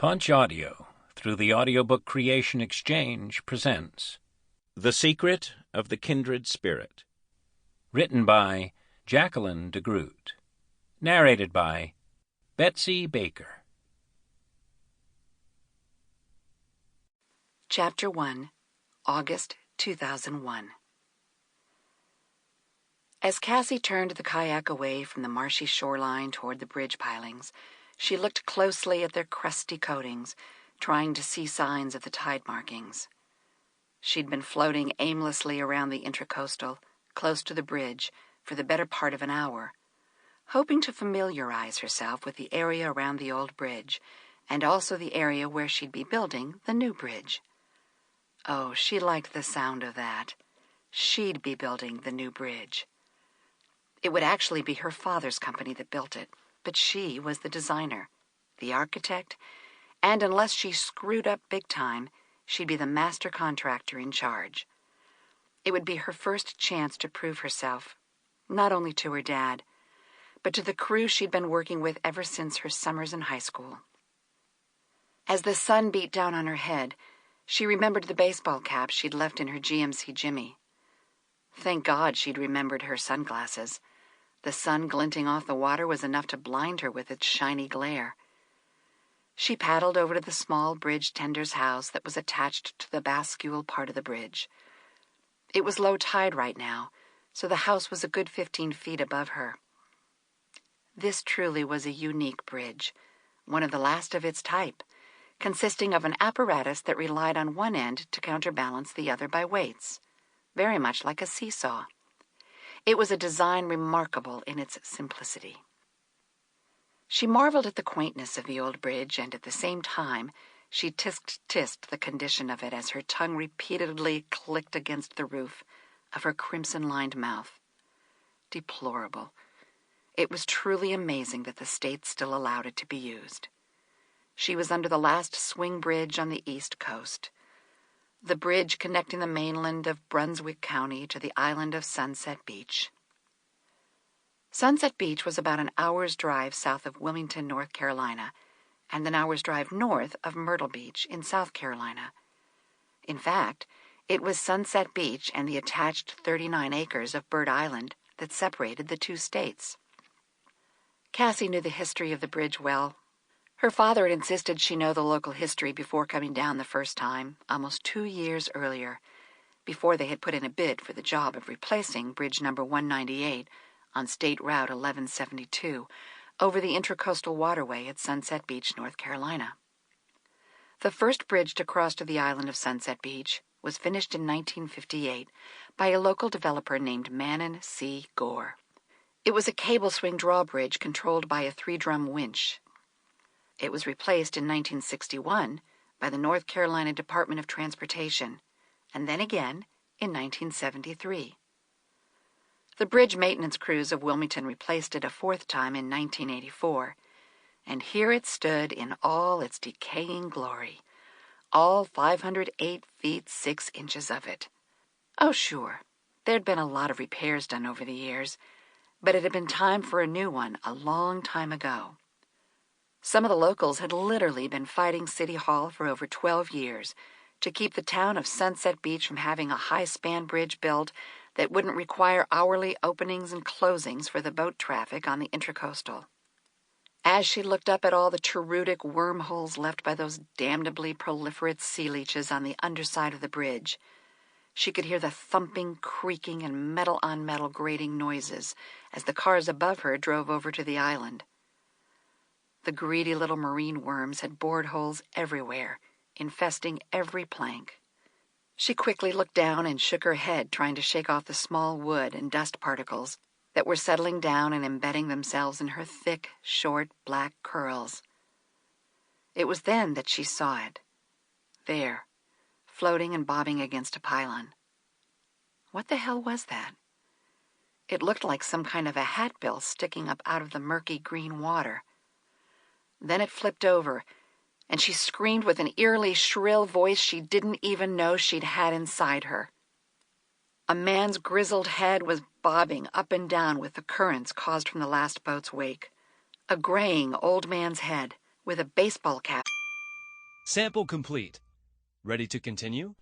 Punch Audio, through the Audiobook Creation Exchange, presents The Secret of the Kindred Spirit. Written by Jacqueline Degroot. Narrated by Betsy Baker. Chapter 1, August 2001. As Cassie turned the kayak away from the marshy shoreline toward the bridge pilings, she looked closely at their crusty coatings, trying to see signs of the tide markings. She'd been floating aimlessly around the intracoastal, close to the bridge, for the better part of an hour, hoping to familiarize herself with the area around the old bridge, and also the area where she'd be building the new bridge. Oh, she liked the sound of that. She'd be building the new bridge. It would actually be her father's company that built it, but she was the designer, the architect, and unless she screwed up big time, she'd be the master contractor in charge. It would be her first chance to prove herself, not only to her dad, but to the crew she'd been working with ever since her summers in high school. As the sun beat down on her head, she remembered the baseball cap she'd left in her GMC Jimmy. Thank God she'd remembered her sunglasses. The sun glinting off the water was enough to blind her with its shiny glare. She paddled over to the small bridge tender's house that was attached to the bascule part of the bridge. It was low tide right now, so the house was a good 15 feet above her. This truly was a unique bridge, one of the last of its type, consisting of an apparatus that relied on one end to counterbalance the other by weights, very much like a seesaw. It was a design remarkable in its simplicity. She marveled at the quaintness of the old bridge, and at the same time she tissed the condition of it as her tongue repeatedly clicked against the roof of her crimson-lined mouth. Deplorable. It was truly amazing that the state still allowed it to be used. She was under the last swing bridge on the East Coast, the bridge connecting the mainland of Brunswick County to the island of Sunset Beach. Sunset Beach was about an hour's drive south of Wilmington, North Carolina, and an hour's drive north of Myrtle Beach in South Carolina. In fact, it was Sunset Beach and the attached 39 acres of Bird Island that separated the two states. Cassie knew the history of the bridge well. Her father had insisted she know the local history before coming down the first time, almost 2 years earlier, before they had put in a bid for the job of replacing Bridge Number 198 on State Route 1172 over the Intracoastal Waterway at Sunset Beach, North Carolina. The first bridge to cross to the island of Sunset Beach was finished in 1958 by a local developer named Manon C. Gore. It was a cable swing drawbridge controlled by a 3-drum winch. It was replaced in 1961 by the North Carolina Department of Transportation, and then again in 1973. The bridge maintenance crews of Wilmington replaced it a 4th time in 1984, and here it stood in all its decaying glory, all 508 feet 6 inches of it. Oh, sure, there'd been a lot of repairs done over the years, but it had been time for a new one a long time ago. Some of the locals had literally been fighting City Hall for over 12 years to keep the town of Sunset Beach from having a high-span bridge built that wouldn't require hourly openings and closings for the boat traffic on the Intracoastal. As she looked up at all the cherutic wormholes left by those damnably proliferate sea leeches on the underside of the bridge, she could hear the thumping, creaking, and metal-on-metal grating noises as the cars above her drove over to the island. The greedy little marine worms had bored holes everywhere, infesting every plank. She quickly looked down and shook her head, trying to shake off the small wood and dust particles that were settling down and embedding themselves in her thick, short, black curls. It was then that she saw it. There, floating and bobbing against a pylon. What the hell was that? It looked like some kind of a hatbill sticking up out of the murky green water. Then it flipped over, and she screamed with an eerily shrill voice she didn't even know she'd had inside her. A man's grizzled head was bobbing up and down with the currents caused from the last boat's wake. A graying old man's head with a baseball cap Sample complete. Ready to continue?